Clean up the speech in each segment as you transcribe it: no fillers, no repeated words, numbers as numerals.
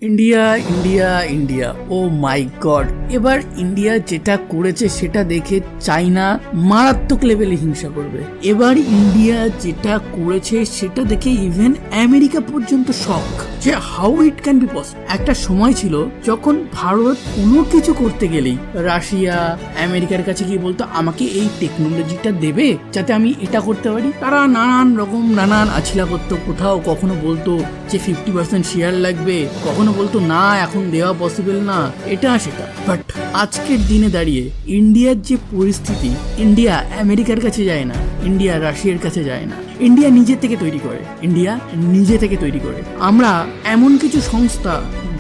India India India ও মাই god, এবার India যেটা করেছে সেটা দেখে চাইনা মারাত্মক লেভেলে হিংসা করবে। এবার ইন্ডিয়া যেটা করেছে সেটা দেখে ইভেন আমেরিকা পর্যন্ত শক যে how it can be possible. একটা সময় ছিল যখন ভারত কোনো কিছু করতে গেলেই রাশিয়া আমেরিকার কাছে গিয়ে বলতো আমাকে এই টেকনোলজিটা দেবে যাতে আমি এটা করতে পারি। তারা নানান আছিলা করতো, কোথাও কখনো বলতো যে 50% শেয়ার লাগবে, কখনো বলতো না এখন দেওয়া পসিবল না, এটা সেটা। বাট আজকের দিনে দাঁড়িয়ে ইন্ডিয়ার যে পরিস্থিতি, ইন্ডিয়া আমেরিকার কাছে যায় না, ইন্ডিয়া রাশিয়ার কাছে যায় না, ইন্ডিয়া নিজে থেকে তৈরি করে। আমরা এমন কিছু সংস্থা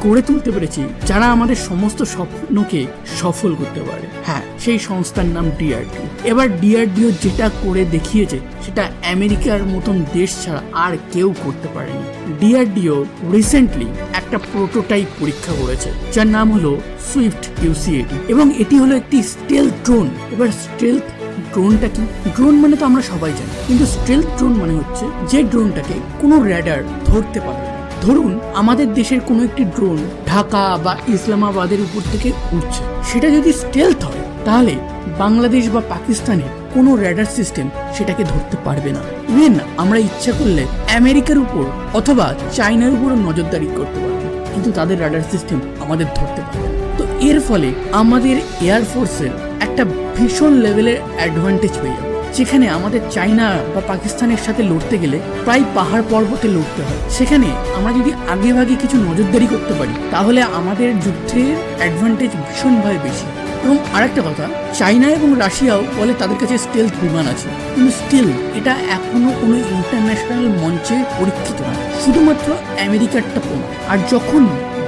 গড়ে তুলতে পেরেছি যারা আমাদের সমস্ত স্বপ্নকে সফল করতে পারে। হ্যাঁ, সেই সংস্থার নাম DRDO। এবার DRDO যেটা করে দেখিয়েছে সেটা আমেরিকার মতন দেশ ছাড়া আর কেউ করতে পারেনি। DRDO রিসেন্টলি একটা প্রোটোটাইপ পরীক্ষা করেছে যার নাম হলো সুইফট UCAD এবং এটি হলো একটি স্টেলথ ড্রোন। এবার স্টেলথ ড্রোনটা কি? ড্রোন মানে তো আমরা সবাই জানি, কিন্তু স্টেলথ ড্রোন মানে হচ্ছে যে ড্রোনটাকে কোনো র্যাডার ধরতে পারে। ধরুন আমাদের দেশের কোনো একটি ড্রোন ঢাকা বা ইসলামাবাদের উপর থেকে উঠছে, সেটা যদি স্টেলথ হয় তাহলে বাংলাদেশ বা পাকিস্তানের কোনো র্যাডার সিস্টেম সেটাকে ধরতে পারবে না। ইভেন আমরা ইচ্ছা করলে আমেরিকার উপর অথবা চায়নার উপরও নজরদারি করতে পারবো, কিন্তু তাদের র্যাডার সিস্টেম আমাদের ধরতে পারবে না। তো এর ফলে আমাদের এয়ারফোর্সের একটা ভীষণ লেভেলের অ্যাডভান্টেজ পেয়ে যাবে, যেখানে আমাদের চায়না বা পাকিস্তানের সাথে লড়তে গেলে প্রায় পাহাড় পর্বতে লড়তে হয়। সেখানে আমরা যদি আগে ভাগে কিছু নজরদারি করতে পারি তাহলে আমাদের যুদ্ধের অ্যাডভান্টেজ ভীষণভাবে বেশি। এবং আরেকটা কথা, চায়না এবং রাশিয়াও বলে তাদের কাছে স্টেলথ বিমান আছে, কিন্তু স্টিল এটা এখনো কোনো ইন্টারন্যাশনাল মঞ্চে পরীক্ষিত নয়, শুধুমাত্র আমেরিকারটা প্রমাণ। আর যখন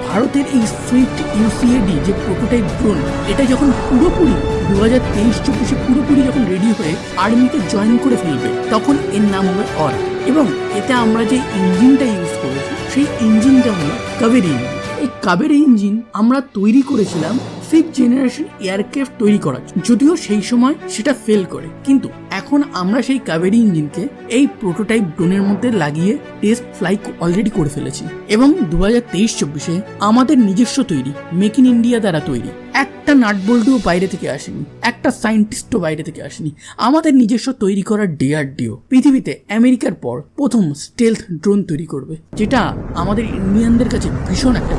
ভারতের এই সুইফট UCAD যে প্রোটোটাইপ ড্রোন, এটা যখন পুরোপুরি 2023-24 পুরোপুরি যখন রেডি হয়ে আর্মিতে জয়েন করে ফেলবে, তখন এর নাম হবে অর। এবং এতে আমরা যে ইঞ্জিনটা ইউজ করেছি সেই ইঞ্জিনটা হলো কাবেরি ইঞ্জিন। এই কাবেরি ইঞ্জিন আমরা তৈরি করেছিলাম 5th জেনারেশন এয়ারক্রাফট তৈরি করার জন্য, যদিও সেই সময় সেটা ফেল করে, কিন্তু এখন আমরা সেই কাবেরি ইঞ্জিনকে এই প্রোটোটাইপ ড্রোনের মধ্যে লাগিয়ে টেস্ট ফ্লাই অলরেডি করে ফেলেছি। এবং 2023-24 আমাদের নিজস্ব তৈরি মেক ইন ইন্ডিয়া দ্বারা তৈরি একটা নাটবোল্টও বাইরে থেকে আসেনি, একটা সায়েন্টিস্টও বাইরে থেকে আসেনি, আমাদের নিজস্ব তৈরি করা DRDO পৃথিবীতে আমেরিকার পর প্রথম স্টেলথ ড্রোন তৈরি করবে, যেটা আমাদের ইন্ডিয়ানদের কাছে ভীষণ একটা